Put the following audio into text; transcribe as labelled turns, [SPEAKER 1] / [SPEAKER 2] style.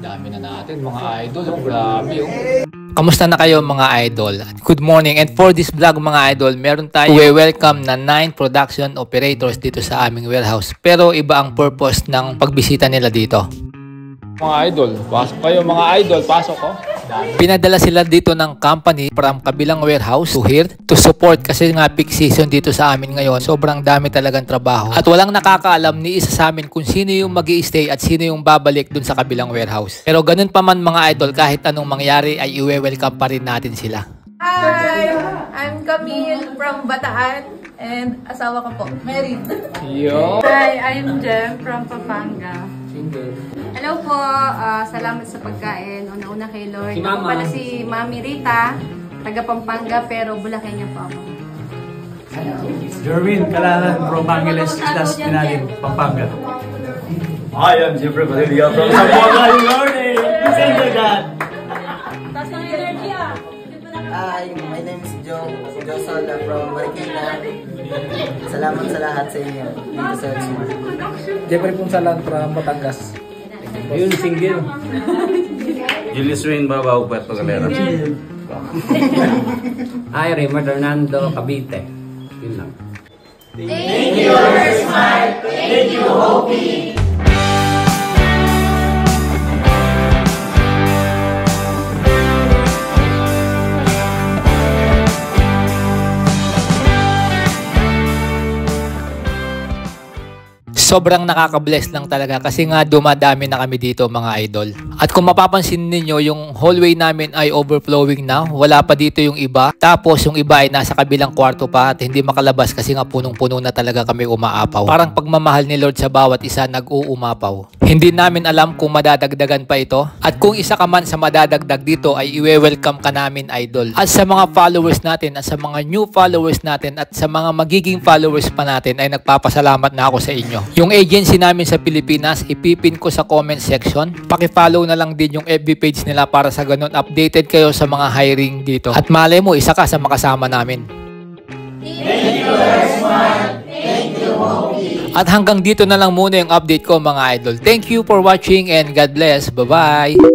[SPEAKER 1] Dami na natin mga idol. Oh, grabe oh. Kamusta na kayo mga idol? Good morning, and for this vlog mga idol, meron tayo welcome na 9 production operators dito sa aming warehouse. Pero iba ang purpose ng pagbisita nila dito. Mga idol, pasok kayo mga idol, pasok ko. Pinadala sila dito ng company from kabilang warehouse to here to support kasi nga peak season dito sa amin ngayon. Sobrang dami talagang trabaho. At walang nakakaalam ni isa sa amin kung sino yung mag-i-stay at sino yung babalik dun sa kabilang warehouse. Pero ganun pa man mga idol, kahit anong mangyari ay i-welcome pa rin natin sila.
[SPEAKER 2] Hi! I'm Camille from Bataan and asawa ko po, married.
[SPEAKER 1] Yo!
[SPEAKER 3] Hi, I'm Jem from Pampanga.
[SPEAKER 2] Hello po, salamat sa pagkain. Una-una kay Lord.
[SPEAKER 1] Si
[SPEAKER 2] Ako
[SPEAKER 1] Mama.
[SPEAKER 2] pala si Mami Rita, taga Pampanga pero Bulakenyo po ako.
[SPEAKER 4] Jerwin Kalahan from Angeles, Islas Pinalim, Pampanga.
[SPEAKER 5] I am Jeffrey Valeria from Zamboanga, Learning. Single God.
[SPEAKER 6] Hi, my name is Joe Sola from Marikina. Salamat sa lahat sa inyo dito sa Exmar.
[SPEAKER 7] Jeffrey Punsalan from Batangas.
[SPEAKER 4] Yun, single.
[SPEAKER 5] Julius Wayne Babaw, Puerto Galera.
[SPEAKER 7] Hi, Raymond Hernando, Cavite. Yun lang.
[SPEAKER 2] Thank you, Smart. Thank you, Hopi.
[SPEAKER 1] Sobrang nakaka-bless lang talaga kasi nga dumadami na kami dito mga idol. At kung mapapansin ninyo, yung hallway namin ay overflowing na. Wala pa dito yung iba. Tapos yung iba ay nasa kabilang kwarto pa at hindi makalabas kasi nga punong-puno na talaga kami umaapaw. Parang pagmamahal ni Lord sa bawat isa nag-uumapaw. Hindi namin alam kung madadagdagan pa ito. At kung isa ka man sa madadagdag dito ay i-welcome ka namin idol. At sa mga followers natin at sa mga new followers natin at sa mga magiging followers pa natin ay nagpapasalamat na ako sa inyo. Yung agency namin sa Pilipinas, ipipin ko sa comment section. Paki-follow na lang din yung FB page nila para sa ganun updated kayo sa mga hiring dito. At malay mo, isa ka sa makasama namin.
[SPEAKER 2] Thank you, Smart. Thank you, Hopi.
[SPEAKER 1] At hanggang dito na lang muna yung update ko mga idol. Thank you for watching and God bless. Bye-bye!